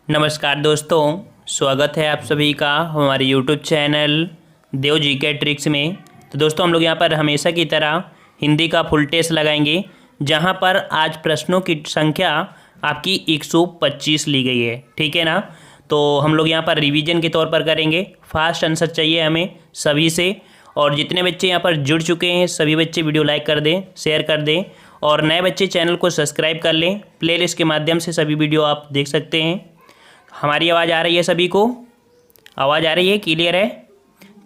नमस्कार दोस्तों, स्वागत है आप सभी का हमारे YouTube चैनल देव जी के ट्रिक्स में। तो दोस्तों हम लोग यहाँ पर हमेशा की तरह हिंदी का फुल टेस्ट लगाएंगे, जहाँ पर आज प्रश्नों की संख्या आपकी 125 ली गई है। ठीक है ना। तो हम लोग यहाँ पर रिवीजन के तौर पर करेंगे। फास्ट आंसर चाहिए हमें सभी से, और जितने बच्चे यहाँ पर जुड़ चुके हैं सभी बच्चे वीडियो लाइक कर दें, शेयर कर दें, और नए बच्चे चैनल को सब्सक्राइब कर लें। प्लेलिस्ट के माध्यम से सभी वीडियो आप देख सकते हैं। हमारी आवाज़ आ रही है? सभी को आवाज़ आ रही है? क्लियर है?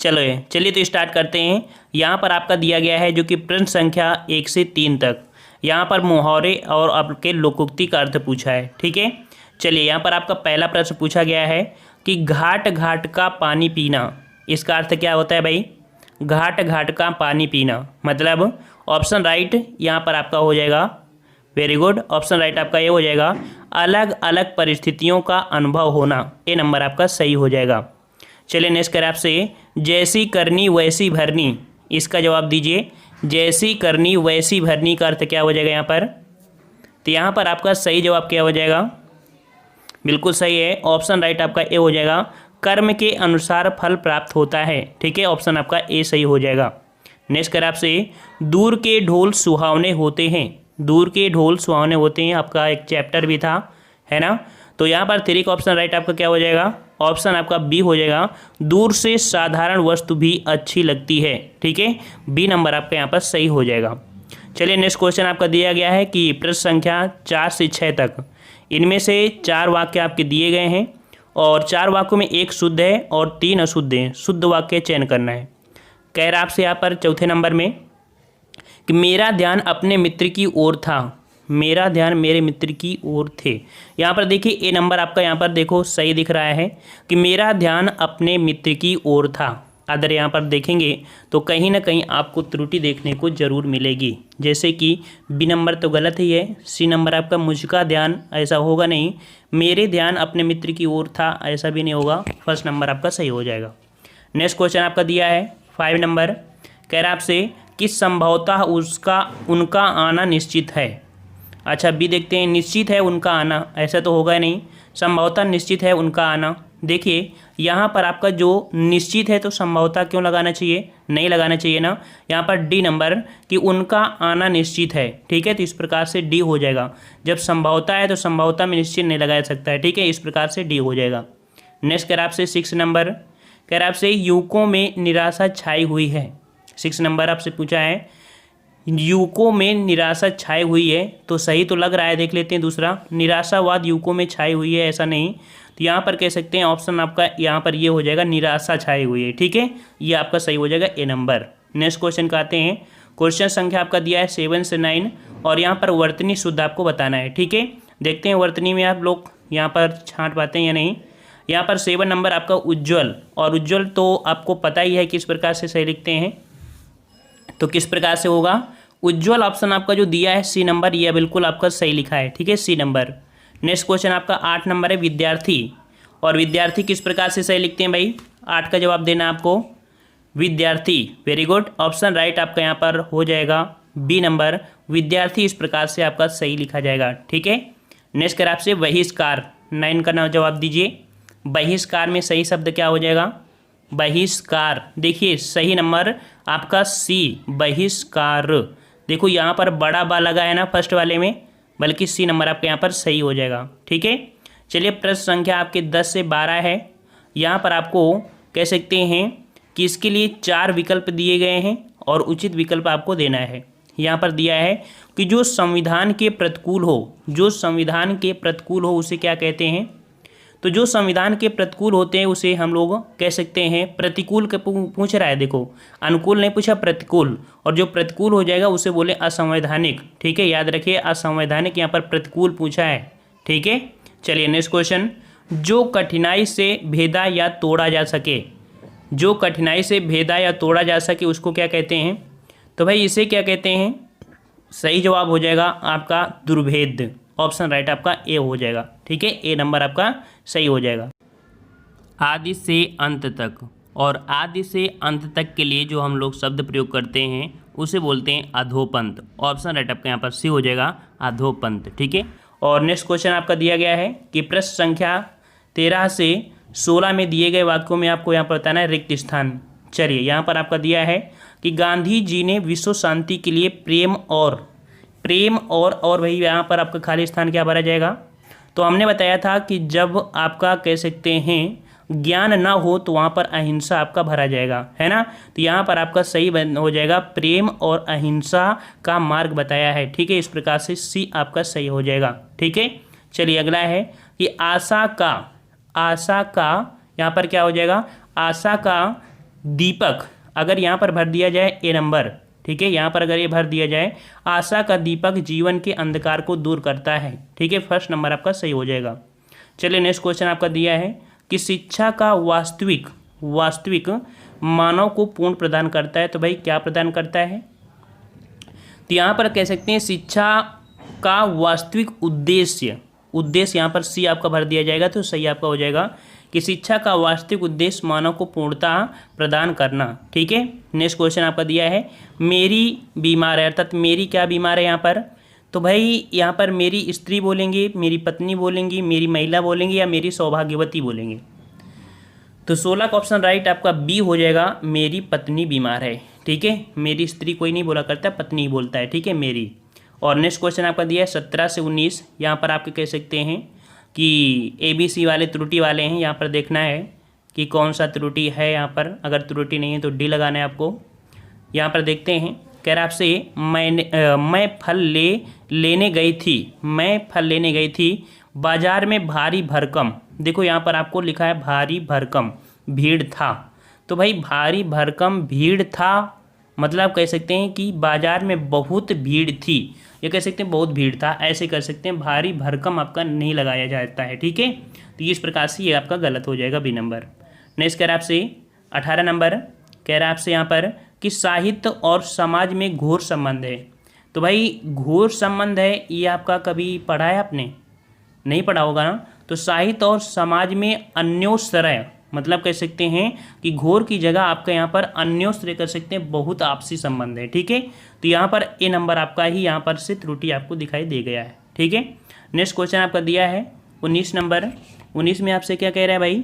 चलिए तो स्टार्ट करते हैं। यहाँ पर आपका दिया गया है जो कि प्रश्न संख्या 1 से 3 तक। यहाँ पर मुहावरे और आपके लोकोक्ति का अर्थ पूछा है। ठीक है, चलिए यहाँ पर आपका पहला प्रश्न पूछा गया है कि घाट घाट का पानी पीना, इसका अर्थ क्या होता है भाई? घाट घाट का पानी पीना मतलब ऑप्शन राइट यहाँ पर आपका हो जाएगा। वेरी गुड, ऑप्शन राइट आपका ये हो जाएगा। अलग अलग परिस्थितियों का अनुभव होना, ये नंबर आपका सही हो जाएगा। चलिए नेक्स्ट करें आपसे, जैसी करनी वैसी भरनी, इसका जवाब दीजिए। जैसी करनी वैसी भरनी का अर्थ क्या हो जाएगा यहाँ पर? तो यहाँ पर आपका सही जवाब क्या हो जाएगा? बिल्कुल सही है, ऑप्शन राइट आपका ए हो जाएगा। कर्म के अनुसार फल प्राप्त होता है। ठीक है, ऑप्शन आपका ए सही हो जाएगा। नेक्स्ट करें आपसे, दूर के ढोल सुहावने होते हैं। दूर के ढोल सुहावने होते हैं, आपका एक चैप्टर भी था, है ना। तो यहाँ पर 3 का ऑप्शन राइट आपका क्या हो जाएगा? ऑप्शन आपका बी हो जाएगा। दूर से साधारण वस्तु भी अच्छी लगती है। ठीक है, बी नंबर आपका यहाँ पर सही हो जाएगा। चलिए नेक्स्ट क्वेश्चन आपका दिया गया है कि प्रश्न संख्या 4 से 6 तक, इनमें से 4 वाक्य आपके दिए गए हैं और 4 वाक्यों में 1 शुद्ध है और 3 अशुद्ध हैं। शुद्ध वाक्य चयन करना है। कह रहा आपसे यहाँ पर चौथे नंबर में कि मेरा ध्यान अपने मित्र की ओर था। मेरा ध्यान मेरे मित्र की ओर थे। यहाँ पर देखिए ए नंबर आपका यहाँ पर देखो सही दिख रहा है कि मेरा ध्यान अपने मित्र की ओर था। अगर यहाँ पर देखेंगे तो कहीं ना कहीं आपको त्रुटि देखने को जरूर मिलेगी, जैसे कि बी नंबर तो गलत ही है। सी नंबर आपका मुझका ध्यान, ऐसा होगा नहीं। मेरे ध्यान अपने मित्र की ओर था, ऐसा भी नहीं होगा। फर्स्ट नंबर आपका सही हो जाएगा। नेक्स्ट क्वेश्चन आपका दिया है 5 नंबर। कह रहा आपसे कि संभवतः उनका आना निश्चित है। अच्छा, बी देखते हैं। निश्चित है उनका आना, ऐसा तो होगा नहीं। संभवतः निश्चित है उनका आना। देखिए यहाँ पर आपका जो निश्चित है तो संभवतः क्यों लगाना चाहिए? नहीं लगाना चाहिए ना। यहाँ पर डी नंबर कि उनका आना निश्चित है। ठीक है, तो इस प्रकार से डी हो जाएगा। जब संभवतः है तो संभवतः में निश्चित नहीं लगाया सकता है। ठीक है, इस प्रकार से डी हो जाएगा। नेक्स्ट कह रहा आपसे 6 नंबर। कह रहा आपसे युवकों में निराशा छाई हुई है। 6 नंबर आपसे पूछा है युवकों में निराशा छाई हुई है, तो सही तो लग रहा है। देख लेते हैं दूसरा, निराशावाद युवकों में छाई हुई है, ऐसा नहीं। तो यहाँ पर कह सकते हैं ऑप्शन आपका यहाँ पर ये हो जाएगा, निराशा छाई हुई है। ठीक है, ये आपका सही हो जाएगा ए नंबर। नेक्स्ट क्वेश्चन का आते हैं। क्वेश्चन संख्या आपका दिया है 7 से 9 और यहाँ पर वर्तनी शुद्ध आपको बताना है। ठीक है, देखते हैं वर्तनी में आप लोग यहाँ पर छांट पाते हैं या नहीं। यहाँ पर 7 नंबर आपका उज्ज्वल, और उज्ज्वल तो आपको पता ही है किस प्रकार से सही लिखते हैं। तो किस प्रकार से होगा? उज्ज्वल ऑप्शन आपका जो दिया है सी नंबर, यह बिल्कुल आपका सही लिखा है। ठीक है, सी नंबर। नेक्स्ट क्वेश्चन आपका 8 नंबर है विद्यार्थी, और विद्यार्थी किस प्रकार से सही लिखते हैं भाई? 8 का जवाब देना आपको, विद्यार्थी। वेरी गुड, ऑप्शन राइट आपका यहाँ पर हो जाएगा बी नंबर, विद्यार्थी इस प्रकार से आपका सही लिखा जाएगा। ठीक है, नेक्स्ट कर आपसे बहिष्कार, 9 का नाम जवाब दीजिए। बहिष्कार में सही शब्द क्या हो जाएगा? बहिष्कार। देखिए सही नंबर आपका सी, बहिष्कार। देखो यहाँ पर बड़ा बा लगा है ना फर्स्ट वाले में, बल्कि सी नंबर आपके यहाँ पर सही हो जाएगा। ठीक है, चलिए प्रश्न संख्या आपके 10 से 12 है। यहाँ पर आपको कह सकते हैं कि इसके लिए 4 विकल्प दिए गए हैं और उचित विकल्प आपको देना है। यहाँ पर दिया है कि जो संविधान के प्रतिकूल हो, जो संविधान के प्रतिकूल हो उसे क्या कहते हैं? तो जो संविधान के प्रतिकूल होते हैं उसे हम लोग कह सकते हैं प्रतिकूल के पूछ रहा है। देखो अनुकूल नहीं पूछा, प्रतिकूल, और जो प्रतिकूल हो जाएगा उसे बोले असंवैधानिक। ठीक है, याद रखिए असंवैधानिक यहाँ पर प्रतिकूल पूछा है। ठीक है, चलिए नेक्स्ट क्वेश्चन, जो कठिनाई से भेदा या तोड़ा जा सके। जो कठिनाई से भेदा या तोड़ा जा सके उसको क्या कहते हैं? तो भाई इसे क्या कहते हैं? सही जवाब हो जाएगा आपका दुर्भेद। ऑप्शन राइट आपका ए हो जाएगा। ठीक है, ए नंबर आपका सही हो जाएगा। आदि से अंत तक, और आदि से अंत तक के लिए जो हम लोग शब्द प्रयोग करते हैं उसे बोलते हैं अधोपंत। ऑप्शन राइट आपका यहाँ पर सी हो जाएगा, अधोपंत। ठीक है, और नेक्स्ट क्वेश्चन आपका दिया गया है कि प्रश्न संख्या 13 से 16 में दिए गए वाक्यों में आपको यहाँ पर बताना है रिक्त स्थान। चलिए यहाँ पर आपका दिया है कि गांधी जी ने विश्व शांति के लिए प्रेम और भाई यहाँ पर आपका खाली स्थान क्या भरा जाएगा। तो हमने बताया था कि जब आपका कह सकते हैं ज्ञान ना हो तो वहाँ पर अहिंसा आपका भरा जाएगा, है ना। तो यहाँ पर आपका सही हो जाएगा, प्रेम और अहिंसा का मार्ग बताया है। ठीक है, इस प्रकार से सी आपका सही हो जाएगा। ठीक है, चलिए अगला है कि आशा का यहाँ पर क्या हो जाएगा, आशा का दीपक अगर यहाँ पर भर दिया जाए ए नंबर। ठीक है, यहाँ पर अगर ये भर दिया जाए, आशा का दीपक जीवन के अंधकार को दूर करता है। ठीक है, फर्स्ट नंबर आपका सही हो जाएगा। चलिए नेक्स्ट क्वेश्चन आपका दिया है कि शिक्षा का वास्तविक मानव को पूर्ण प्रदान करता है। तो भाई क्या प्रदान करता है, तो यहाँ पर कह सकते हैं शिक्षा का वास्तविक उद्देश्य यहाँ पर सी आपका भर दिया जाएगा तो सही आपका हो जाएगा कि शिक्षा का वास्तविक उद्देश्य मानव को पूर्णता प्रदान करना। ठीक है, नेक्स्ट क्वेश्चन आपका दिया है मेरी बीमार है, अर्थात मेरी क्या बीमार है यहाँ पर। तो भाई यहाँ पर मेरी स्त्री बोलेंगे, मेरी पत्नी बोलेंगी, मेरी महिला बोलेंगे या मेरी सौभाग्यवती बोलेंगे। तो 16 का ऑप्शन राइट आपका बी हो जाएगा, मेरी पत्नी बीमार है। ठीक है, मेरी स्त्री कोई नहीं बोला करता, पत्नी ही बोलता है। ठीक है, मेरी। और नेक्स्ट क्वेश्चन आपका दिया है 17 से 19। यहाँ पर आपके कह सकते हैं कि ABC वाले त्रुटि वाले हैं, यहाँ पर देखना है कि कौन सा त्रुटि है। यहाँ पर अगर त्रुटि नहीं है तो डी लगाना है आपको। यहाँ पर देखते हैं, कह रहा आपसे मैं फल लेने गई थी बाजार में भारी भरकम। देखो यहाँ पर आपको लिखा है भारी भरकम भीड़ था। तो भाई भारी भरकम भीड़ था मतलब कह सकते हैं कि बाजार में बहुत भीड़ थी, ये कह सकते हैं बहुत भीड़ था, ऐसे कर सकते हैं। भारी भरकम आपका नहीं लगाया जाता है। ठीक है, तो इस प्रकार से ये आपका गलत हो जाएगा, बी नंबर। नेक्स्ट कह रहा है आपसे 18 नंबर, कह रहा है आपसे यहाँ पर कि साहित्य और समाज में घोर संबंध है। तो भाई घोर संबंध है, ये आपका कभी पढ़ा है आपने, नहीं पढ़ा होगा ना। तो साहित्य और समाज में अन्योश्रय मतलब कह सकते हैं कि घोर की जगह आपका यहाँ पर अन्योश्रय कर सकते हैं, बहुत आपसी संबंध है। ठीक है, तो यहाँ पर ए नंबर आपका ही यहाँ पर से त्रुटि आपको दिखाई दे गया है। ठीक है, नेक्स्ट क्वेश्चन आपका दिया है 19 नंबर। 19 में आपसे क्या कह रहा है भाई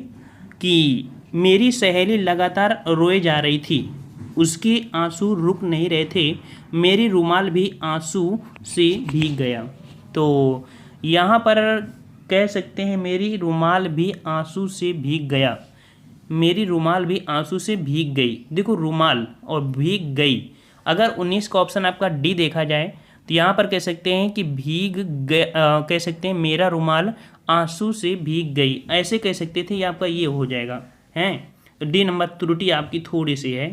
कि मेरी सहेली लगातार रोए जा रही थी, उसके आंसू रुक नहीं रहे थे, मेरी रुमाल भी आंसू से भीग गया। तो यहाँ पर कह सकते हैं मेरी रुमाल भी आंसू से भीग गया, मेरी रुमाल भी आंसू से भीग गई। देखो रुमाल और भीग गई, अगर 19 का ऑप्शन आपका डी देखा जाए तो यहाँ पर कह सकते हैं कि भीग गए, कह सकते हैं मेरा रुमाल आंसू से भीग गई, ऐसे कह सकते थे, यहाँ पर ये हो जाएगा हैं। तो डी नंबर त्रुटि आपकी थोड़ी सी है।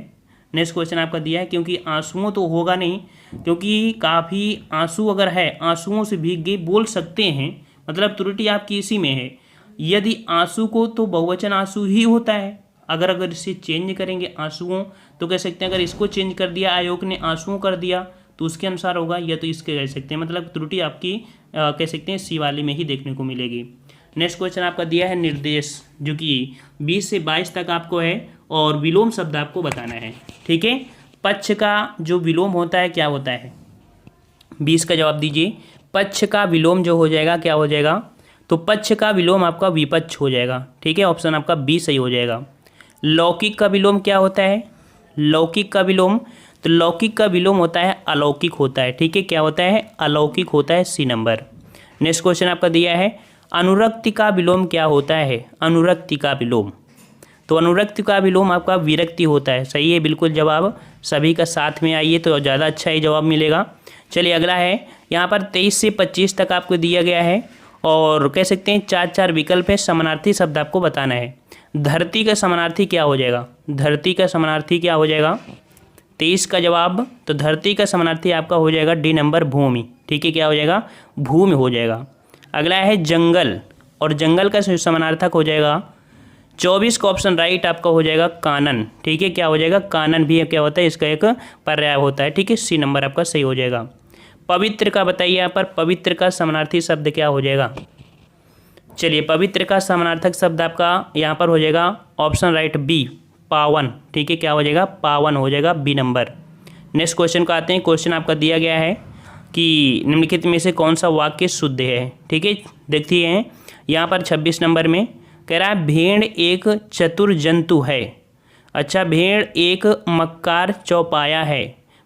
नेक्स्ट क्वेश्चन आपका दिया है क्योंकि आंसुओं तो होगा नहीं, क्योंकि काफ़ी आंसू अगर है आंसुओं से भीग गई बोल सकते हैं, मतलब त्रुटि आपकी इसी में है। यदि आंसू को तो बहुवचन आंसू ही होता है, अगर इसे चेंज करेंगे आंसुओं तो कह सकते हैं, अगर इसको चेंज कर दिया आयोग ने आंसुओं कर दिया तो उसके अनुसार होगा, या तो इसके कह सकते हैं, मतलब त्रुटि आपकी कह सकते हैं सी वाले में ही देखने को मिलेगी। नेक्स्ट क्वेश्चन आपका दिया है निर्देश, जो कि 20 से 22 तक आपको है और विलोम शब्द आपको बताना है। ठीक है, पक्ष का जो विलोम होता है क्या होता है, 20 का जवाब दीजिए। पक्ष का विलोम जो हो जाएगा क्या हो जाएगा, तो पक्ष का विलोम आपका विपक्ष हो जाएगा। ठीक है, ऑप्शन आपका बी सही हो जाएगा। लौकिक का विलोम क्या होता है, लौकिक का विलोम, तो लौकिक का विलोम होता है अलौकिक होता है। ठीक है, क्या होता है, अलौकिक होता है, सी नंबर। नेक्स्ट क्वेश्चन आपका दिया है अनुरक्ति का विलोम क्या होता है, अनुरक्ति का विलोम, तो अनुरक्ति का विलोम आपका विरक्ति होता है। सही है, बिल्कुल जवाब सभी का साथ में आइए तो ज़्यादा अच्छा ही जवाब मिलेगा। चलिए अगला है, यहाँ पर 23 से 25 तक आपको दिया गया है और कह सकते हैं 4 विकल्प है, समानार्थी शब्द आपको बताना है। धरती का समानार्थी क्या हो जाएगा, धरती का समानार्थी क्या हो जाएगा, 23 का जवाब, तो धरती का समानार्थी आपका हो जाएगा डी नंबर भूमि। ठीक है, क्या हो जाएगा, भूमि हो जाएगा। अगला है जंगल, और जंगल का समानार्थक हो जाएगा 24 का ऑप्शन राइट आपका हो जाएगा कानन। ठीक है, क्या हो जाएगा, कानन भी क्या होता है, इसका एक पर्याय होता है। ठीक है, सी नंबर आपका सही हो जाएगा। पवित्र का बताइए, यहाँ पर पवित्र का समानार्थी शब्द क्या हो जाएगा। चलिए पवित्र का समानार्थक शब्द आपका यहाँ पर हो जाएगा ऑप्शन राइट बी पावन। ठीक है, क्या हो जाएगा, पावन हो जाएगा, बी नंबर। नेक्स्ट क्वेश्चन का आते हैं। क्वेश्चन आपका दिया गया है कि निम्नलिखित में से कौन सा वाक्य शुद्ध है। ठीक है, देखते हैं यहाँ पर 26 नंबर में कह रहा है भेड़ एक चतुर जंतु है। अच्छा, भेड़ एक मक्कार चौपाया है।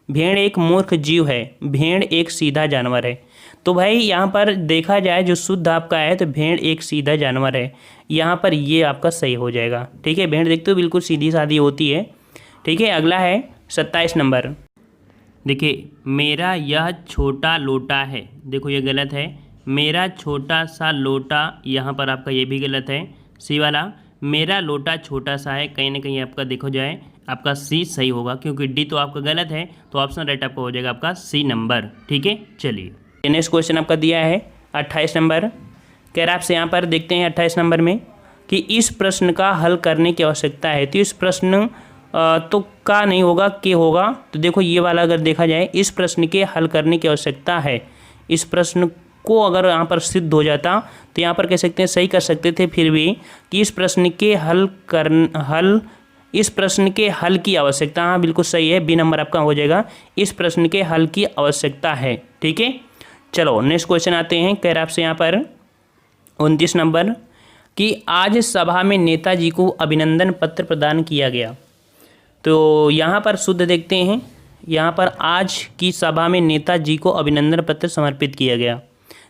भेड़ एक मूर्ख जीव है। भेड़ एक सीधा जानवर है। तो भाई यहाँ पर देखा जाए जो शुद्ध आपका है तो भेड़ एक सीधा जानवर है, यहाँ पर ये आपका सही हो जाएगा। ठीक है, भेड़ देखते हो बिल्कुल सीधी सादी होती है। ठीक है, अगला है 27 नंबर। देखिए, मेरा यह छोटा लोटा है, देखो ये गलत है। मेरा छोटा सा लोटा, यहाँ पर आपका ये भी गलत है। सी वाला मेरा लोटा छोटा सा है, कहीं ना कहीं आपका देखो जाए आपका सी सही होगा, क्योंकि डी तो आपका गलत है। तो ऑप्शन राइट आपका हो जाएगा आपका सी नंबर। ठीक है, चलिए नेक्स्ट क्वेश्चन आपका दिया है 28 नंबर। कह रहा है आपसे यहाँ पर देखते हैं 28 नंबर में कि इस प्रश्न का हल करने की आवश्यकता है। तो इस प्रश्न तो का नहीं होगा, के होगा। तो देखो ये वाला अगर देखा जाए, इस प्रश्न के हल करने की आवश्यकता है, इस प्रश्न को अगर यहाँ पर सिद्ध हो जाता तो यहाँ पर कह सकते हैं, सही कर सकते थे फिर भी, कि इस प्रश्न के इस प्रश्न के हल की आवश्यकता। हाँ बिल्कुल सही है, बी नंबर आपका हो जाएगा, इस प्रश्न के हल की आवश्यकता है। ठीक है, चलो नेक्स्ट क्वेश्चन आते हैं। कह रहा आपसे यहाँ पर 29 नंबर कि आज सभा में नेताजी को अभिनंदन पत्र प्रदान किया गया। तो यहाँ पर शुद्ध देखते हैं, यहाँ पर आज की सभा में नेताजी को अभिनंदन पत्र समर्पित किया गया।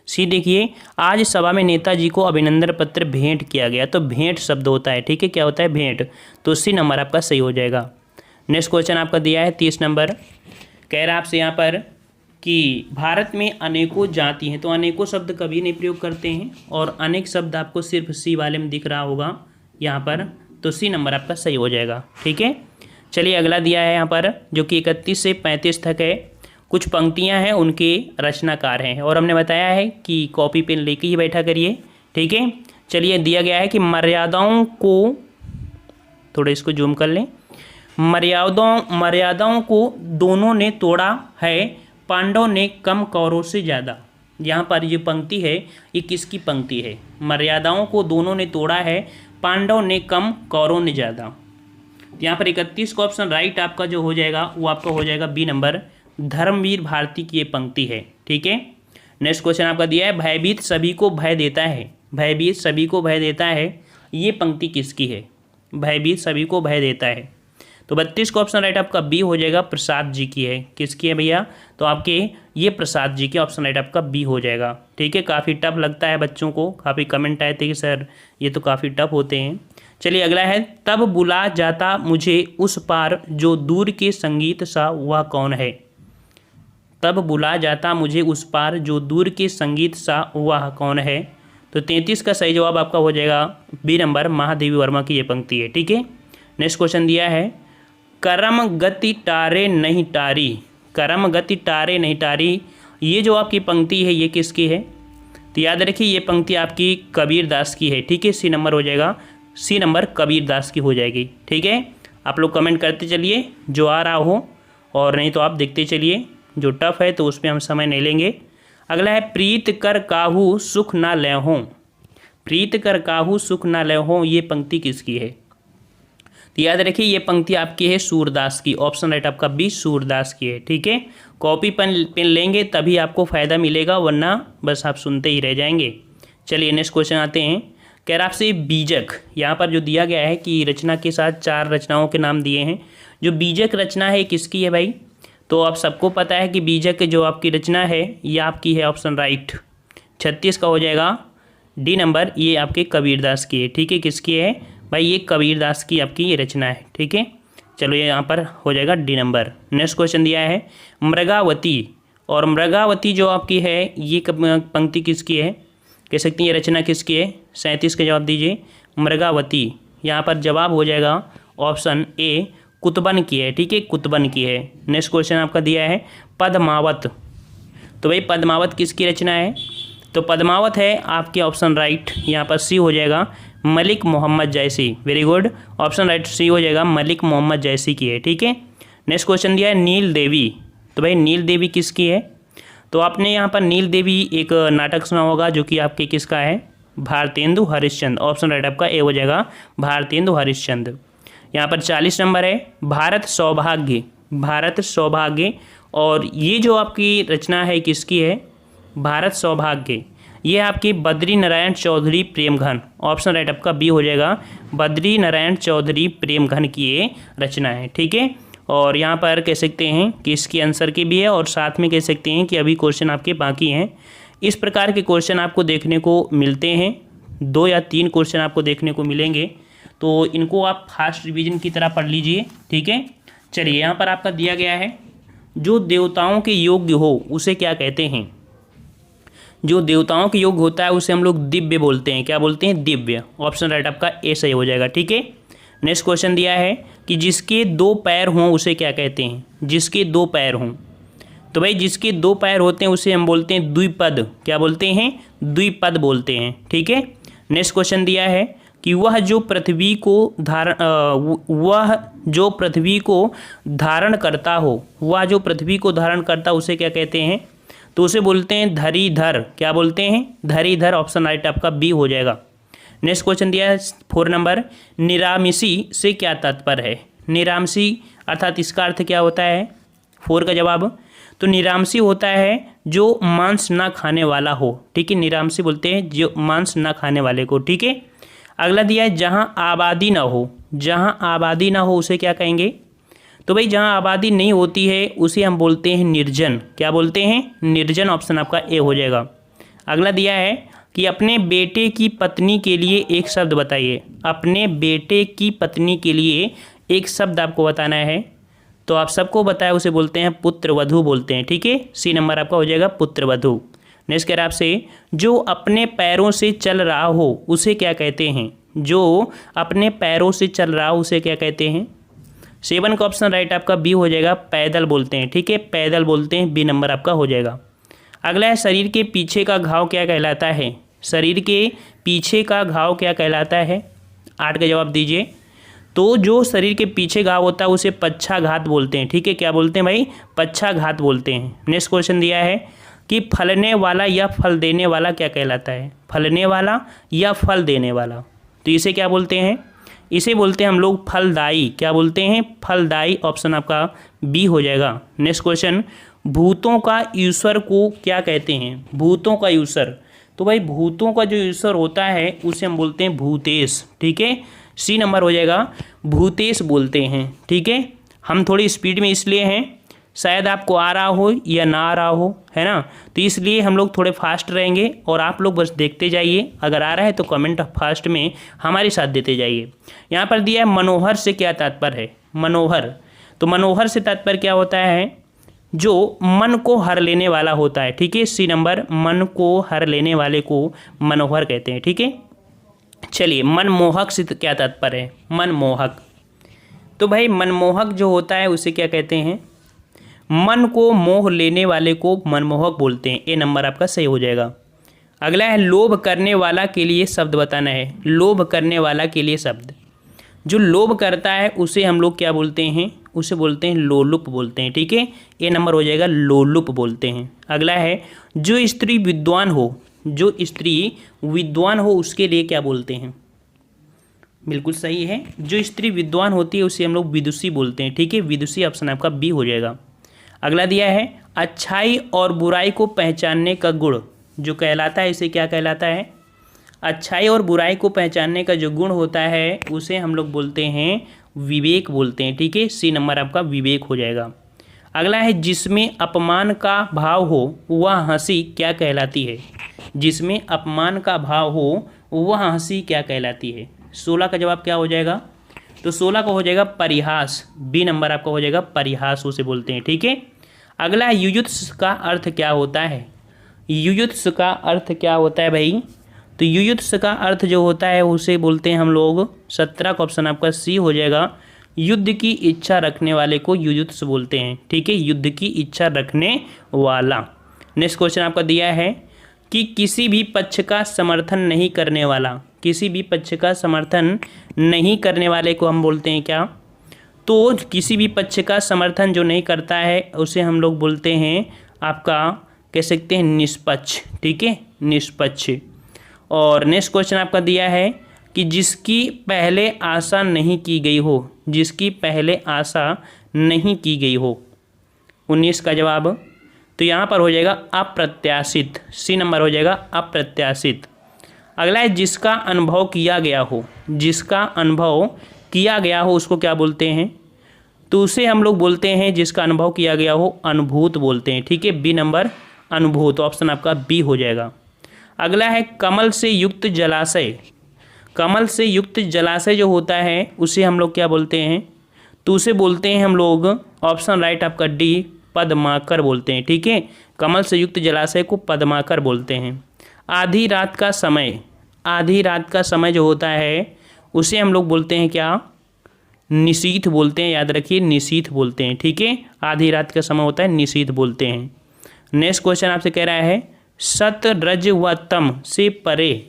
सी देखिए, आज सभा में नेताजी को अभिनंदन पत्र भेंट किया गया। तो भेंट शब्द होता है। ठीक है, क्या होता है, भेंट। तो सी नंबर आपका सही हो जाएगा। नेक्स्ट क्वेश्चन आपका दिया है 30 नंबर। कह रहा है आपसे यहाँ पर कि भारत में अनेकों जाति हैं। तो अनेकों शब्द कभी नहीं प्रयोग करते हैं, और अनेक शब्द आपको सिर्फ सी वाले में दिख रहा होगा यहाँ पर। तो सी नंबर आपका सही हो जाएगा। ठीक है, चलिए अगला दिया है यहाँ पर, जो कि 31 से 35 तक है। कुछ पंक्तियाँ हैं, उनके रचनाकार हैं, और हमने बताया है कि कॉपी पेन लेके ही बैठा करिए। ठीक है, चलिए दिया गया है कि मर्यादाओं को, थोड़ा इसको जूम कर लें, मर्यादाओं को दोनों ने तोड़ा है, पांडव ने कम कौरवों से ज़्यादा। यहाँ पर ये पंक्ति है, ये किसकी पंक्ति है? मर्यादाओं को दोनों ने तोड़ा है, पांडव ने कम कौरवों ने ज़्यादा। यहाँ पर 31 का ऑप्शन राइट आपका जो हो जाएगा वो आपका हो जाएगा बी नंबर, धर्मवीर भारती की ये पंक्ति है। ठीक है, नेक्स्ट क्वेश्चन आपका दिया है, भयभीत सभी को भय देता है। भयभीत सभी को भय देता है, ये पंक्ति किसकी है? भयभीत सभी को भय देता है। तो 32 का ऑप्शन राइट आपका बी हो जाएगा, प्रसाद जी की है। किसकी है भैया? तो आपके ये प्रसाद जी के, ऑप्शन राइट आपका बी हो जाएगा। ठीक है, काफ़ी टफ लगता है बच्चों को, काफ़ी कमेंट आए थे कि सर ये तो काफ़ी टफ होते हैं। चलिए अगला है, तब बुला जाता मुझे उस पार जो दूर के संगीत सा वह कौन है? तब बुला जाता मुझे उस पार जो दूर के संगीत सा वह कौन है? तो 33 का सही जवाब आपका हो जाएगा बी नंबर, महादेवी वर्मा की ये पंक्ति है। ठीक है, नेक्स्ट क्वेश्चन दिया है, करम गति टारे नहीं टारी। करम गति टारे नहीं टारी, ये जो आपकी पंक्ति है ये किसकी है? तो याद रखिए ये पंक्ति आपकी कबीर दास की है। ठीक है, सी नंबर हो जाएगा, सी नंबर कबीर दास की हो जाएगी। ठीक है, आप लोग कमेंट करते चलिए जो आ रहा हो, और नहीं तो आप देखते चलिए, जो टफ है तो उस पर हम समय नहीं लेंगे। अगला है, प्रीत कर काहू सुख ना ले हों। प्रीत कर काहू सुख ना ले हों, ये पंक्ति किसकी है? तो याद रखिए ये पंक्ति आपकी है सूरदास की, ऑप्शन राइट आपका बी सूरदास की है। ठीक है, कॉपी पेन लेंगे तभी आपको फ़ायदा मिलेगा, वरना बस आप सुनते ही रह जाएंगे। चलिए नेक्स्ट क्वेश्चन आते हैं। कह रहा आपसे बीजक, यहाँ पर जो दिया गया है कि रचना के साथ 4 रचनाओं के नाम दिए हैं। जो बीजक रचना है किसकी है भाई? तो आप सबको पता है कि बीजक जो आपकी रचना है ये आपकी है, ऑप्शन राइट 36 का हो जाएगा डी नंबर, ये आपके कबीरदास की है। ठीक है, किसकी है भाई? ये कबीरदास की आपकी ये रचना है। ठीक है, चलो ये यहाँ पर हो जाएगा डी नंबर। नेक्स्ट क्वेश्चन दिया है, मृगावती, और मृगावती जो आपकी है ये पंक्ति किसकी है? कह सकते हैं ये रचना किसकी है? 37 का जवाब दीजिए, मृगावती। यहाँ पर जवाब हो जाएगा ऑप्शन ए, कुतबन की है। ठीक है, कुतबन की है। नेक्स्ट क्वेश्चन आपका दिया है, पद्मावत। तो भाई पद्मावत किसकी रचना है? तो पद्मावत है आपके, ऑप्शन राइट यहाँ पर सी हो जाएगा, मलिक मोहम्मद जैसी। वेरी गुड, ऑप्शन राइट सी हो जाएगा, मलिक मोहम्मद जैसी की है। ठीक है, नेक्स्ट क्वेश्चन दिया है, नील देवी। तो भाई नील देवी किसकी है? तो आपने यहाँ पर नील देवी एक नाटक सुना होगा, जो कि आपके किसका है? भारतेंदु हरिश्चंद्र। ऑप्शन राइट आपका ए हो जाएगा, भारतेंदु हरिश्चंद्र। यहाँ पर 40 नंबर है, भारत सौभाग्य। भारत सौभाग्य, और ये जो आपकी रचना है किसकी है? भारत सौभाग्य। ये आपके बद्री नारायण चौधरी प्रेमघन, ऑप्शन राइट आपका बी हो जाएगा। बद्री नारायण चौधरी प्रेमघन की ये रचना है, ठीक है। और यहाँ पर कह सकते हैं कि इसकी आंसर की भी है और साथ में कह सकते हैं कि अभी क्वेश्चन आपके बाकी हैं। इस प्रकार के क्वेश्चन आपको देखने को मिलते हैं, 2 या 3 क्वेश्चन आपको देखने को मिलेंगे, तो इनको आप फास्ट रिवीजन की तरह पढ़ लीजिए, ठीक है। चलिए यहाँ पर आपका दिया गया है, जो देवताओं के योग्य हो उसे क्या कहते हैं। जो देवताओं के योग्य होता है उसे हम लोग दिव्य बोलते हैं। क्या बोलते हैं? दिव्य। ऑप्शन राइट आपका ए सही हो जाएगा, ठीक है। नेक्स्ट क्वेश्चन दिया है कि जिसके 2 पैर हों उसे क्या कहते हैं। जिसके 2 पैर हों, तो भाई जिसके 2 पैर होते हैं उसे हम बोलते हैं द्विपद। क्या बोलते हैं? द्विपद बोलते हैं, ठीक है। नेक्स्ट क्वेश्चन दिया है कि वह जो पृथ्वी को धारण करता हो, वह जो पृथ्वी को धारण करता उसे क्या कहते हैं। तो उसे बोलते हैं धरीधर। क्या बोलते हैं? धरीधर। ऑप्शन राइट आपका बी हो जाएगा। नेक्स्ट क्वेश्चन दिया है 4 नंबर, निरामिषी से क्या तात्पर्य है। निरामिषी अर्थात इसका अर्थ क्या होता है, 4 का जवाब। तो निरामिषी होता है जो मांस ना खाने वाला हो, ठीक है। निरामिषी बोलते हैं जो मांस ना खाने वाले को, ठीक है। अगला दिया है जहाँ आबादी ना हो। जहाँ आबादी ना हो उसे क्या कहेंगे। तो भाई जहाँ आबादी नहीं होती है उसे हम बोलते हैं निर्जन। क्या बोलते हैं? निर्जन। ऑप्शन आपका ए हो जाएगा। अगला दिया है कि अपने बेटे की पत्नी के लिए एक शब्द बताइए। अपने बेटे की पत्नी के लिए एक शब्द आपको बताना है, तो आप सबको बताया उसे बोलते हैं पुत्रवधू बोलते हैं, ठीक है। सी नंबर आपका हो जाएगा पुत्रवधू। नेक्स्ट कह रहा है आपसे, जो अपने पैरों से चल रहा हो उसे क्या कहते हैं। जो अपने पैरों से चल रहा हो उसे क्या कहते हैं। 7 का ऑप्शन राइट आपका बी हो जाएगा, पैदल बोलते हैं, ठीक है। पैदल बोलते हैं, बी नंबर आपका हो जाएगा। अगला है शरीर के पीछे का घाव क्या कहलाता है। शरीर के पीछे का घाव क्या कहलाता है। 8 का जवाब दीजिए। तो जो शरीर के पीछे घाव होता है उसे पक्षाघात बोलते हैं, ठीक है। क्या बोलते हैं भाई? पक्षाघात बोलते हैं। नेक्स्ट क्वेश्चन दिया है कि फलने वाला या फल देने वाला क्या कहलाता है। फलने वाला या फल देने वाला, तो इसे क्या बोलते हैं। इसे बोलते हैं हम लोग फलदायी। क्या बोलते हैं? फलदायी। ऑप्शन आपका बी हो जाएगा। नेक्स्ट क्वेश्चन, भूतों का ईश्वर को क्या कहते हैं। भूतों का ईश्वर, तो भाई भूतों का जो ईश्वर होता है उसे हम बोलते हैं भूतेश, ठीक है। सी नंबर हो जाएगा, भूतेश बोलते हैं, ठीक है। हम थोड़ी स्पीड में इसलिए हैं, शायद आपको आ रहा हो या ना आ रहा हो, है ना, तो इसलिए हम लोग थोड़े फास्ट रहेंगे और आप लोग बस देखते जाइए। अगर आ रहा है तो कमेंट फास्ट में हमारे साथ देते जाइए। यहाँ पर दिया है मनोहर से क्या तात्पर्य है। मनोहर, तो मनोहर से तात्पर्य क्या होता है, जो मन को हर लेने वाला होता है, ठीक है। सी नंबर, मन को हर लेने वाले को मनोहर कहते हैं, ठीक है। चलिए, मनमोहक से क्या तात्पर्य है। मनमोहक, तो भाई मनमोहक जो होता है उसे क्या कहते हैं। मन को मोह लेने वाले को मनमोहक बोलते हैं। ए नंबर आपका सही हो जाएगा। अगला है लोभ करने वाला के लिए शब्द बताना है। लोभ करने वाला के लिए शब्द, जो लोभ करता है उसे हम लोग क्या बोलते हैं। उसे बोलते हैं लोलुप बोलते हैं, ठीक है। ए नंबर हो जाएगा, लोलुप बोलते हैं। अगला है जो स्त्री विद्वान हो। जो स्त्री विद्वान हो उसके लिए क्या बोलते हैं। बिल्कुल सही है, जो स्त्री विद्वान होती है उसे हम लोग विदुषी बोलते हैं, ठीक है। विदुषी ऑप्शन आपका बी हो जाएगा। अगला दिया है अच्छाई और बुराई को पहचानने का गुण जो कहलाता है, इसे क्या कहलाता है। अच्छाई और बुराई को पहचानने का जो गुण होता है उसे हम लोग बोलते हैं विवेक बोलते हैं, ठीक है। सी नंबर आपका विवेक हो जाएगा। अगला है जिसमें अपमान का भाव हो वह हंसी क्या कहलाती है। जिसमें अपमान का भाव हो वह हंसी क्या कहलाती है। 16 का जवाब क्या हो जाएगा, तो 16 का हो जाएगा परिहास। बी नंबर आपका हो जाएगा, परिहास उसे बोलते हैं, ठीक है। अगला है युयुत्स का अर्थ क्या होता है। युयुत्स का अर्थ क्या होता है भाई, तो युयुत्स का अर्थ जो होता है उसे बोलते हैं हम लोग, 17 का ऑप्शन आपका सी हो जाएगा, युद्ध की इच्छा रखने वाले को युयुत्स बोलते हैं, ठीक है। युद्ध की इच्छा रखने वाला। नेक्स्ट क्वेश्चन आपका दिया है कि किसी भी पक्ष का समर्थन नहीं करने वाला। किसी भी पक्ष का समर्थन नहीं करने वाले को हम बोलते हैं क्या, तो किसी भी पक्ष का समर्थन जो नहीं करता है उसे हम लोग बोलते हैं आपका, कह सकते हैं निष्पक्ष, ठीक है, निष्पक्ष। और नेक्स्ट क्वेश्चन आपका दिया है कि जिसकी पहले आशा नहीं की गई हो। जिसकी पहले आशा नहीं की गई हो। 19 का जवाब, तो यहाँ पर हो जाएगा अप्रत्याशित, सी नंबर हो जाएगा अप्रत्याशित। अगला है जिसका अनुभव किया गया हो, जिसका अनुभव किया गया हो उसको क्या बोलते हैं, तो उसे हम लोग बोलते हैं जिसका अनुभव किया गया हो अनुभूत बोलते हैं। ठीक है, बी नंबर अनुभूत, ऑप्शन आपका बी हो जाएगा। अगला है कमल से युक्त जलाशय, कमल से युक्त जलाशय जो होता है उसे हम लोग क्या बोलते हैं, तो उसे बोलते हैं हम लोग, ऑप्शन राइट आपका डी, पद्माकर बोलते हैं। ठीक है, कमल से युक्त जलाशय को पद्माकर बोलते हैं। आधी रात का समय, आधी रात का समय जो होता है उसे हम लोग बोलते हैं क्या, निशीथ बोलते हैं, याद रखिए निशीथ बोलते हैं। ठीक है, आधी रात का समय होता है निशीथ बोलते हैं। नेक्स्ट क्वेश्चन आपसे कह रहा है सत रज व तम से परे,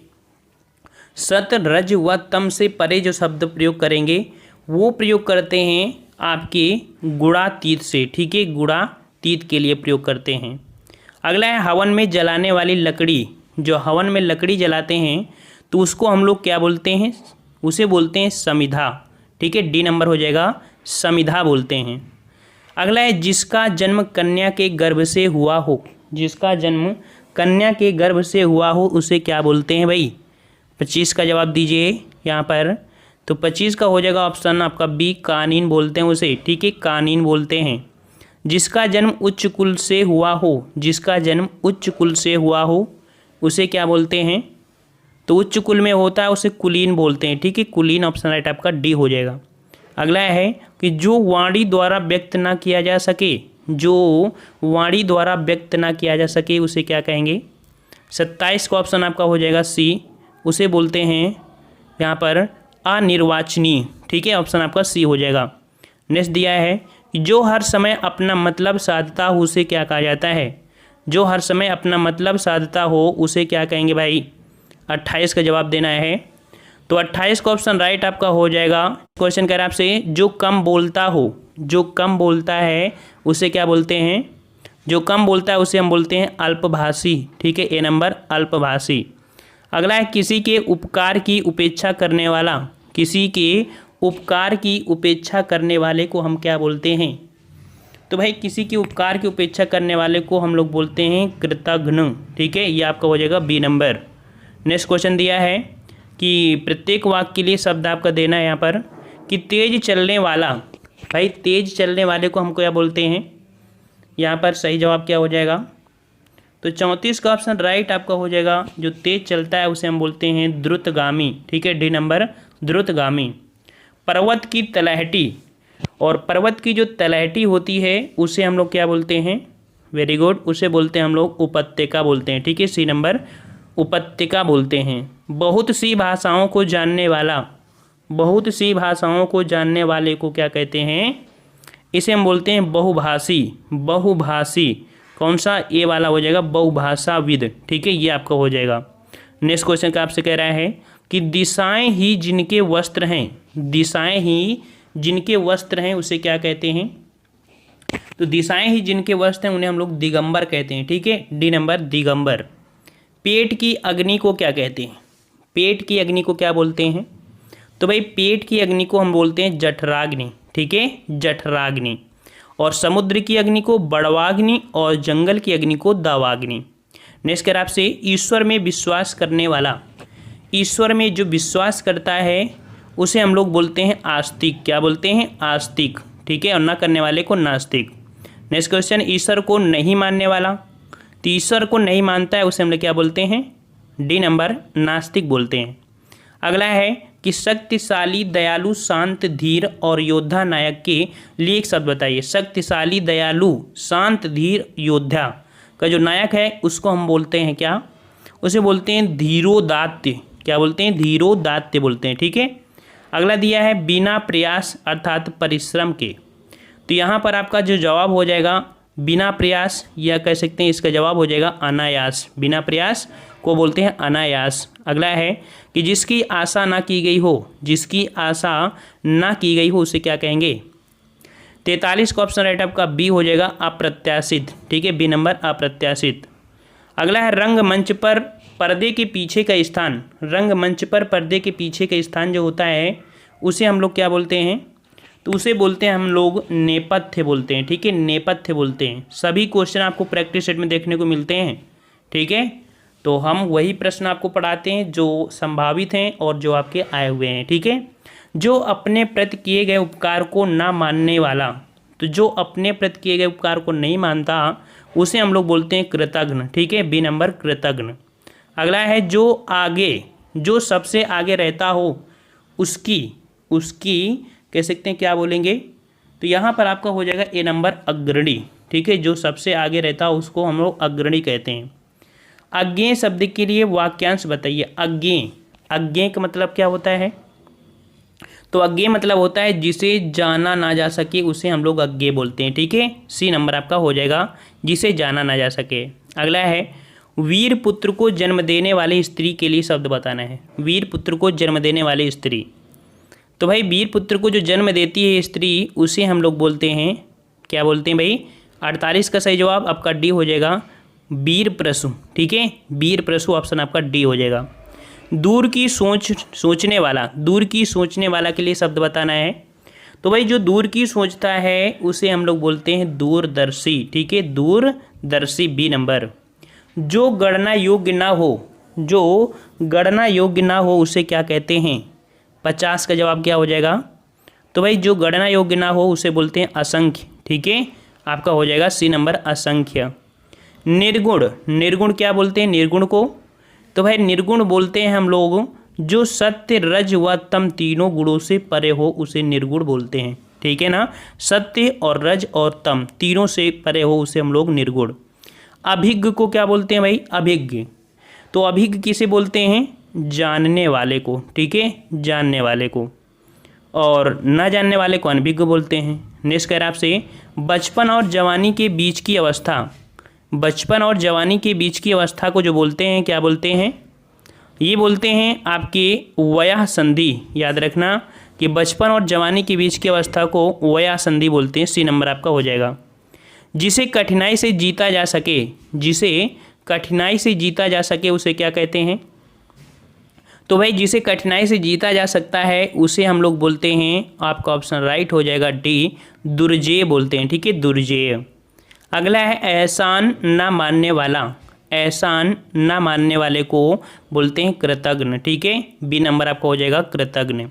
सत रज व तम से परे जो शब्द प्रयोग करेंगे वो प्रयोग करते हैं आपके गुणातीत से। ठीक है, गुणातीत के लिए प्रयोग करते हैं। अगला है हवन में जलाने वाली लकड़ी, जो हवन में लकड़ी जलाते हैं तो उसको हम लोग क्या बोलते हैं, उसे बोलते हैं समिधा। ठीक है, डी नंबर हो जाएगा, समिधा बोलते हैं। अगला है जिसका जन्म कन्या के गर्भ से हुआ हो, जिसका जन्म कन्या के गर्भ से हुआ हो उसे क्या बोलते हैं भाई, 25 का जवाब दीजिए यहाँ पर। तो 25 का हो जाएगा ऑप्शन आपका बी, कानीन बोलते हैं उसे। ठीक है, कानीन बोलते हैं। जिसका जन्म उच्च कुल से हुआ हो, जिसका जन्म उच्च कुल से हुआ हो उसे क्या बोलते हैं, तो उच्च कुल में होता है उसे कुलीन बोलते हैं। ठीक है, कुलीन, ऑप्शन राइट आपका डी हो जाएगा। अगला है कि जो वाणी द्वारा व्यक्त ना किया जा सके, जो वाणी द्वारा व्यक्त ना किया जा सके उसे क्या कहेंगे, 27 का ऑप्शन आपका हो जाएगा सी, उसे बोलते हैं यहाँ पर अनिर्वाचनीय। ठीक है, ऑप्शन आपका सी हो जाएगा। नेक्स्ट दिया है कि जो हर समय अपना मतलब साधता हो उसे क्या कहा जाता है, जो हर समय अपना मतलब साधता हो उसे क्या कहेंगे भाई, 28 का जवाब देना है। तो 28 का ऑप्शन राइट आपका हो जाएगा। क्वेश्चन कह रहा है आपसे जो कम बोलता हो, जो कम बोलता है उसे क्या बोलते हैं, जो कम बोलता है उसे हम बोलते हैं अल्पभाषी। ठीक है, ए नंबर अल्पभाषी। अगला है किसी के उपकार की उपेक्षा करने वाला, किसी के उपकार की उपेक्षा करने वाले को हम क्या बोलते हैं, तो भाई किसी के उपकार की उपेक्षा करने वाले को हम लोग बोलते हैं कृतघ्न। ठीक है, ये आपका हो जाएगा बी नंबर। नेक्स्ट क्वेश्चन दिया है कि प्रत्येक वाक्य के लिए शब्द आपका देना है यहाँ पर कि तेज चलने वाला, भाई तेज चलने वाले को हम क्या बोलते हैं, यहाँ पर सही जवाब क्या हो जाएगा, तो 34 का ऑप्शन राइट आपका हो जाएगा। जो तेज चलता है उसे हम बोलते हैं द्रुतगामी। ठीक है, डी नंबर द्रुतगामी। पर्वत की तलहटी, और पर्वत की जो तलहटी होती है उसे हम लोग क्या बोलते हैं, वेरी गुड, उसे बोलते हैं हम लोग उपत्यका बोलते हैं। ठीक है, सी नंबर उपत्यका बोलते हैं। बहुत सी भाषाओं को जानने वाला, बहुत सी भाषाओं को जानने वाले को क्या कहते हैं, इसे हम बोलते हैं बहुभाषी। बहुभाषी कौन सा, ए वाला हो जाएगा बहुभाषाविद। ठीक है, ये आपका हो जाएगा। नेक्स्ट क्वेश्चन का आपसे कह रहा है कि दिशाएं ही जिनके वस्त्र हैं, दिशाएं ही जिनके वस्त्र हैं उसे क्या कहते हैं, तो दिशाएं ही जिनके वस्त्र हैं उन्हें हम लोग दिगंबर कहते हैं। ठीक है, डी नंबर दिगंबर। पेट की अग्नि को क्या कहते हैं, पेट की अग्नि को क्या बोलते हैं, तो भाई पेट की अग्नि को हम बोलते हैं जठराग्नि। ठीक है, जठराग्नि। और समुद्र की अग्नि को बड़वाग्नि और जंगल की अग्नि को दावाग्नि। नेक्स्ट कर आपसे ईश्वर में विश्वास करने वाला, ईश्वर में जो विश्वास करता है उसे हम लोग बोलते हैं आस्तिक। क्या बोलते हैं, आस्तिक। ठीक है, और न करने वाले को नास्तिक। नेक्स्ट क्वेश्चन, ईश्वर को नहीं मानने वाला, तो ईश्वर को नहीं मानता है उसे हम लोग क्या बोलते हैं, डी नंबर नास्तिक बोलते हैं। अगला है कि शक्तिशाली, दयालु, शांत, धीर और योद्धा नायक के लिए एक शब्द बताइए। शक्तिशाली, दयालु, शांत, धीर, योद्धा का जो नायक है उसको हम बोलते हैं क्या, उसे बोलते हैं धीरोदात्य। क्या बोलते हैं, धीरोदात्य बोलते हैं। ठीक है, अगला दिया है बिना प्रयास अर्थात परिश्रम के, तो यहाँ पर आपका जो जवाब हो जाएगा बिना प्रयास, या कह सकते हैं इसका जवाब हो जाएगा अनायास। बिना प्रयास को बोलते हैं अनायास। अगला है कि जिसकी आशा ना की गई हो, जिसकी आशा ना की गई हो उसे क्या कहेंगे, 43 का ऑप्शन राइट आपका बी हो जाएगा अप्रत्याशित। ठीक है, बी नंबर अप्रत्याशित। अगला है रंगमंच पर पर्दे के पीछे का स्थान, रंगमंच पर पर्दे के पीछे का स्थान जो होता है उसे हम लोग क्या बोलते हैं, तो उसे बोलते हैं हम लोग नेपथ्य बोलते हैं। ठीक है, नेपथ्य बोलते हैं। सभी क्वेश्चन आपको प्रैक्टिस सेट में देखने को मिलते हैं। ठीक है, तो हम वही प्रश्न आपको पढ़ाते हैं जो संभावित हैं और जो आपके आए हुए हैं। ठीक है, जो अपने प्रति किए गए उपकार को ना मानने वाला, तो जो अपने प्रति किए गए उपकार को नहीं मानता उसे हम लोग बोलते हैं कृतघ्न। ठीक है, बी नंबर कृतघ्न। अगला है जो सबसे आगे रहता हो उसकी कह सकते हैं क्या बोलेंगे, तो यहाँ पर आपका हो जाएगा ए नंबर अग्रणी। ठीक है, जो सबसे आगे रहता हो उसको हम लोग अग्रणी कहते हैं। अज्ञेय शब्द के लिए वाक्यांश बताइए। अज्ञेय का मतलब क्या होता है, तो अज्ञेय मतलब होता है जिसे जाना ना जा सके उसे हम लोग अज्ञेय बोलते हैं। ठीक है, सी नंबर आपका हो जाएगा, जिसे जाना ना जा सके। अगला है वीर पुत्र को जन्म देने वाली स्त्री के लिए शब्द बताना है। वीर पुत्र को जन्म देने वाली स्त्री, तो भाई वीर पुत्र को जो जन्म देती है स्त्री उसे हम लोग बोलते हैं, क्या बोलते हैं भाई, 48 का सही जवाब आपका डी हो जाएगा, वीर प्रसू। ठीक है, वीर प्रसू ऑप्शन आपका डी हो जाएगा। दूर की सोचने वाला के लिए शब्द बताना है। तो भाई जो दूर की सोचता है उसे हम लोग बोलते हैं दूरदर्शी। ठीक है, दूरदर्शी, बी नंबर। जो गणना योग्य ना हो उसे क्या कहते हैं, 50 का जवाब क्या हो जाएगा, तो भाई जो गणना योग्य ना हो उसे बोलते हैं असंख्य। ठीक है, आपका हो जाएगा सी नंबर असंख्य। निर्गुण क्या बोलते हैं निर्गुण को, तो भाई निर्गुण बोलते हैं हम लोग जो सत्य रज व तम तीनों गुणों से परे हो उसे निर्गुण बोलते हैं। ठीक है ना, सत्य और रज और तम तीनों से परे हो उसे हम लोग निर्गुण। अभिज्ञ को क्या बोलते हैं भाई, अभिज्ञ, तो अभिज्ञ किसे बोलते हैं, जानने वाले को। ठीक है, जानने वाले को, और न जानने वाले को अनभिज्ञ बोलते हैं। नेक्स्ट कह रहा आपसे बचपन और जवानी के बीच की अवस्था को जो बोलते हैं क्या बोलते हैं, ये बोलते हैं आपके वयः संधि। याद रखना कि बचपन और जवानी के बीच की अवस्था को वयः संधि बोलते हैं। सी नंबर आपका हो जाएगा। जिसे कठिनाई से जीता जा सके उसे क्या कहते हैं, तो भाई जिसे कठिनाई से जीता जा सकता है उसे हम लोग बोलते हैं, आपका ऑप्शन राइट हो जाएगा डी, दुर्जेय बोलते हैं। ठीक है, दुर्जेय। अगला है एहसान ना मानने वाले को बोलते हैं कृतघ्न। ठीक है, बी नंबर आपका हो जाएगा कृतघ्न।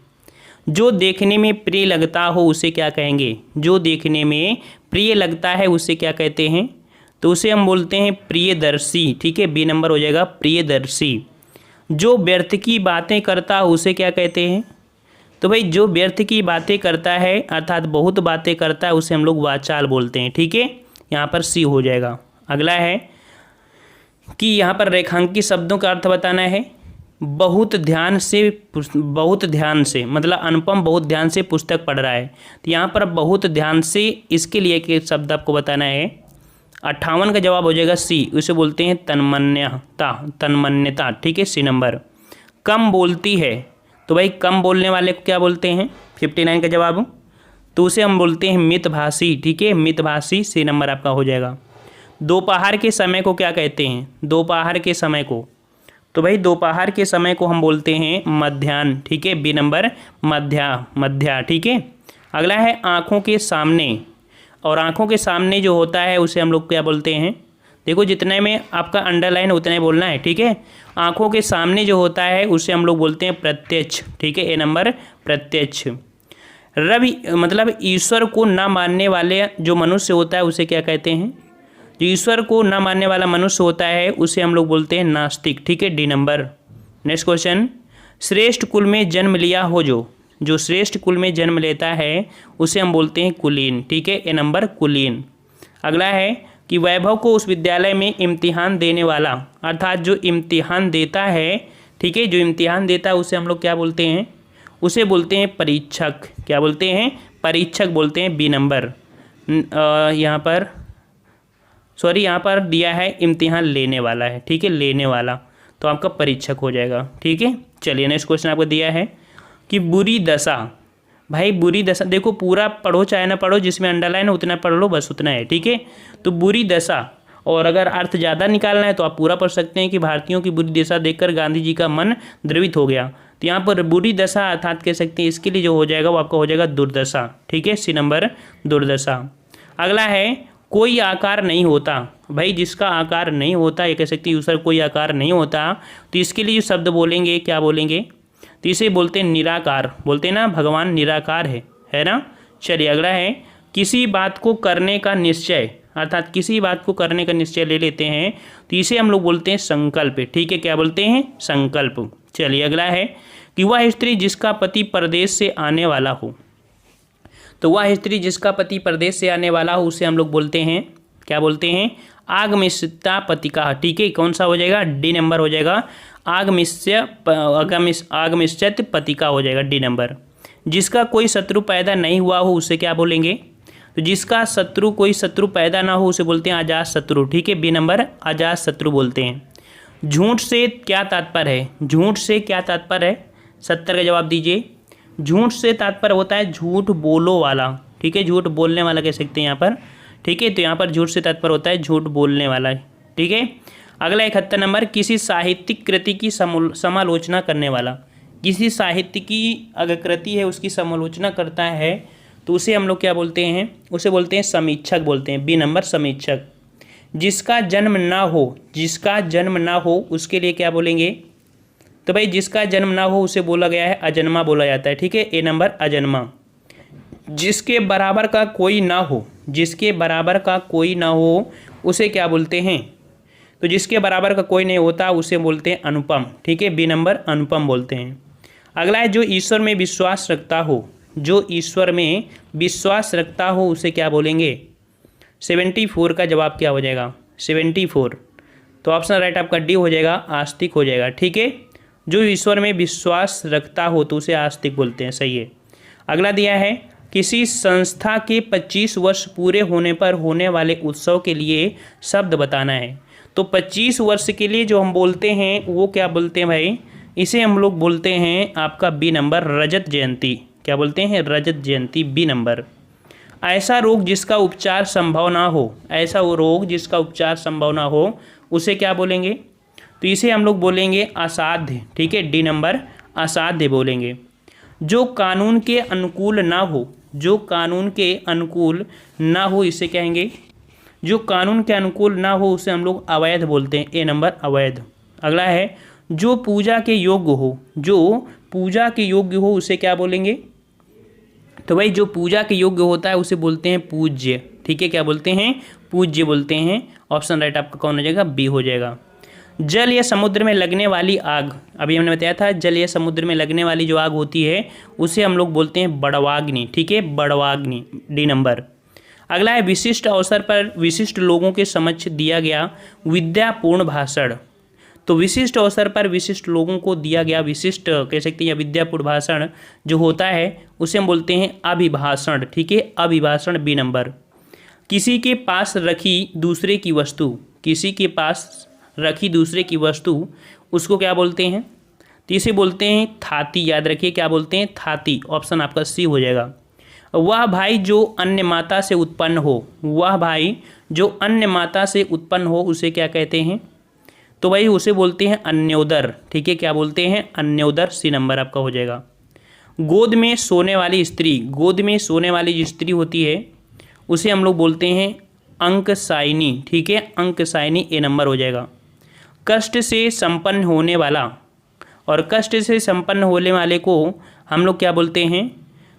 जो देखने में प्रिय लगता हो उसे क्या कहेंगे, जो देखने में प्रिय लगता है उसे क्या कहते हैं, तो उसे हम बोलते हैं प्रियदर्शी। ठीक है, बी नंबर हो जाएगा प्रियदर्शी। जो व्यर्थ की बातें करता हो उसे क्या कहते हैं, तो भाई जो व्यर्थ की बातें करता है अर्थात बहुत बातें करता है उसे हम लोग वाचाल बोलते हैं। ठीक है, यहाँ पर सी हो जाएगा। अगला है कि यहाँ पर रेखांकित शब्दों का अर्थ बताना है। बहुत ध्यान से मतलब अनुपम बहुत ध्यान से पुस्तक पढ़ रहा है, तो यहाँ पर बहुत ध्यान से इसके लिए एक शब्द आपको बताना है। 58 का जवाब हो जाएगा सी, उसे बोलते हैं तन्मन्यता। ठीक है, सी नंबर। कम बोलती है, तो भाई कम बोलने वाले को क्या बोलते हैं, 59 का जवाब, तो उसे हम बोलते हैं मितभाषी। ठीक है, मितभाषी, सी नंबर आपका हो जाएगा। दोपहर के समय को क्या कहते हैं, दोपहर के समय को, तो भाई दोपहर के समय को हम बोलते हैं मध्याह्न। ठीक है, बी नंबर मध्या। ठीक है, अगला है आँखों के सामने, और आँखों के सामने जो होता है उसे हम लोग क्या बोलते हैं, देखो जितने में आपका अंडरलाइन उतना ही बोलना है। ठीक है, आँखों के सामने जो होता है उसे हम लोग बोलते हैं प्रत्यक्ष। ठीक है, ए नंबर प्रत्यक्ष। रवि मतलब ईश्वर को ना मानने वाले जो मनुष्य होता है उसे क्या कहते हैं, जो ईश्वर को ना मानने वाला मनुष्य होता है उसे हम लोग बोलते हैं नास्तिक। ठीक है, डी नंबर। नेक्स्ट क्वेश्चन, श्रेष्ठ कुल में जन्म लिया हो जो श्रेष्ठ कुल में जन्म लेता है उसे हम बोलते हैं कुलीन। ठीक है, ए नंबर कुलीन। अगला है कि वैभव को उस विद्यालय में इम्तिहान देने वाला, अर्थात जो इम्तिहान देता है, ठीक है, जो इम्तिहान देता है उसे हम लोग क्या बोलते हैं, उसे बोलते हैं परीक्षक। क्या बोलते हैं, परीक्षक बोलते हैं, बी नंबर। यहाँ पर दिया है इम्तिहान लेने वाला है। ठीक है, लेने वाला, तो आपका परीक्षक हो जाएगा। ठीक है, चलिए नेक्स्ट क्वेश्चन आपको दिया है कि बुरी दशा, भाई बुरी दशा देखो पूरा पढ़ो चाहे ना पढ़ो, जिसमें अंडरलाइन है उतना पढ़ लो, बस उतना है। ठीक है, तो बुरी दशा, और अगर अर्थ ज़्यादा निकालना है तो आप पूरा पढ़ सकते हैं कि भारतीयों की बुरी दशा देखकर गांधी जी का मन द्रवित हो गया। तो यहाँ पर बुरी दशा अर्थात कह सकते हैं इसके लिए जो हो जाएगा वो आपका हो जाएगा दुर्दशा। ठीक है, सी नंबर दुर्दशा। अगला है कोई आकार नहीं होता। भाई जिसका आकार नहीं होता, ये कह सकते हैं यूसर कोई आकार नहीं होता, तो इसके लिए जो शब्द बोलेंगे क्या बोलेंगे, तो इसे बोलते हैं निराकार। बोलते हैं ना भगवान निराकार है ना। चलिए अगला है किसी बात को करने का निश्चय, अर्थात किसी बात को करने का निश्चय ले लेते हैं तो इसे हम लोग बोलते हैं संकल्प। ठीक है, क्या बोलते हैं, संकल्प। चलिए अगला है कि वह स्त्री जिसका पति परदेश से आने वाला हो, तो वह स्त्री जिसका पति परदेश से आने वाला हो उसे हम लोग बोलते हैं, क्या बोलते हैं, आगमिष्यता पतिका। ठीक है, कौन सा हो जाएगा, डी नंबर हो जाएगा, आगमिष्यत पतिका हो जाएगा, डी नंबर। जिसका कोई शत्रु पैदा नहीं हुआ हो उसे क्या बोलेंगे, तो जिसका शत्रु कोई शत्रु पैदा ना हो उसे बोलते हैं अजात शत्रु। ठीक है, बी नंबर अजात शत्रु बोलते हैं। झूठ से क्या तात्पर्य है, झूठ से क्या तात्पर्य है, 70 का जवाब दीजिए। झूठ से तात्पर्य होता है झूठ बोलो वाला। ठीक है, झूठ बोलने वाला कह सकते हैं यहाँ पर। ठीक है, तो यहाँ पर झूठ से तात्पर्य होता है झूठ बोलने वाला। ठीक है, अगला 71 नंबर, किसी साहित्यिक कृति की समालोचना करने वाला। किसी साहित्य की अगर कृति है उसकी समालोचना करता है तो उसे हम लोग क्या बोलते हैं, उसे बोलते हैं समीक्षक बोलते हैं, बी नंबर समीक्षक। जिसका जन्म ना हो, जिसका जन्म ना हो उसके लिए क्या बोलेंगे, तो भाई जिसका जन्म ना हो उसे बोला गया है अजन्मा बोला जाता है। ठीक है, ए नंबर अजन्मा। जिसके बराबर का कोई ना हो, जिसके बराबर का कोई ना हो उसे क्या बोलते हैं, तो जिसके बराबर का कोई नहीं होता उसे बोलते हैं अनुपम। ठीक है, बी नंबर अनुपम बोलते हैं। अगला है जो ईश्वर में विश्वास रखता हो, जो ईश्वर में विश्वास रखता हो उसे क्या बोलेंगे, 74 का जवाब क्या हो जाएगा, 74। तो ऑप्शन राइट आपका डी हो जाएगा, आस्तिक हो जाएगा। ठीक है, जो ईश्वर में विश्वास रखता हो तो उसे आस्तिक बोलते हैं, सही है। अगला दिया है किसी संस्था के 25 वर्ष पूरे होने पर होने वाले उत्सव के लिए शब्द बताना है। तो 25 वर्ष के लिए जो हम बोलते हैं वो क्या बोलते हैं भाई, इसे हम लोग बोलते हैं आपका बी नंबर रजत जयंती। क्या बोलते हैं, रजत जयंती, बी नंबर। ऐसा रोग जिसका उपचार संभव ना हो, ऐसा वो रोग जिसका उपचार संभव ना हो उसे क्या बोलेंगे, तो इसे हम लोग बोलेंगे असाध्य। ठीक है, डी नंबर असाध्य बोलेंगे। जो कानून के अनुकूल ना हो, जो कानून के अनुकूल ना हो इसे कहेंगे, जो कानून के अनुकूल ना हो उसे हम लोग अवैध बोलते हैं, ए नंबर अवैध। अगला है जो पूजा के योग्य हो, जो पूजा के योग्य हो उसे क्या बोलेंगे, तो भाई जो पूजा के योग्य होता है उसे बोलते हैं पूज्य। ठीक है, क्या बोलते हैं, पूज्य बोलते हैं। ऑप्शन राइट आपका कौन हो जाएगा, बी हो जाएगा। जल या समुद्र में लगने वाली आग, अभी हमने बताया था जल या समुद्र में लगने वाली जो आग होती है उसे हम लोग बोलते हैं बड़वाग्नि। ठीक है, बड़वाग्नि, डी नंबर। अगला है विशिष्ट अवसर पर विशिष्ट लोगों के समक्ष दिया गया विद्यापूर्ण भाषण। तो विशिष्ट अवसर पर विशिष्ट लोगों को दिया गया विशिष्ट कह सकते हैं या विद्यापूर्ण भाषण जो होता है उसे हम बोलते हैं अभिभाषण। ठीक है, अभिभाषण, बी नंबर। किसी के पास रखी दूसरे की वस्तु, किसी के पास रखी दूसरे की वस्तु उसको क्या बोलते हैं, तो इसे बोलते हैं थाती। याद रखिए क्या बोलते हैं, थाती। ऑप्शन आपका सी हो जाएगा। वह भाई जो अन्य माता से उत्पन्न हो, वह भाई जो अन्य माता से उत्पन्न हो उसे क्या कहते हैं, तो भाई उसे बोलते हैं अन्योदर। ठीक है, क्या बोलते हैं, अन्योदर, सी नंबर आपका हो जाएगा। गोद में सोने वाली स्त्री, गोद में सोने वाली जो स्त्री होती है उसे हम लोग बोलते हैं अंकसायनी। ठीक है, अंकसायनी, ए नंबर हो जाएगा। कष्ट से संपन्न होने वाला, और कष्ट से संपन्न होने वाले को हम लोग क्या बोलते हैं,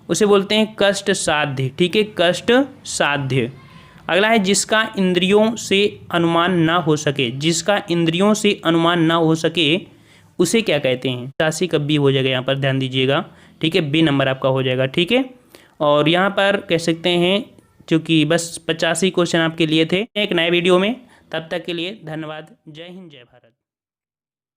उसे बोलते हैं कष्ट साध्य। ठीक है, कष्ट साध्य। अगला है जिसका इंद्रियों से अनुमान ना हो सके, जिसका इंद्रियों से अनुमान ना हो सके उसे क्या कहते हैं, 85 का बी हो जाएगा, यहाँ पर ध्यान दीजिएगा। ठीक है, बी नंबर आपका हो जाएगा। ठीक है, और यहाँ पर कह सकते हैं क्योंकि बस 85 क्वेश्चन आपके लिए थे एक नए वीडियो में। तब तक के लिए धन्यवाद। जय हिंद, जय भारत।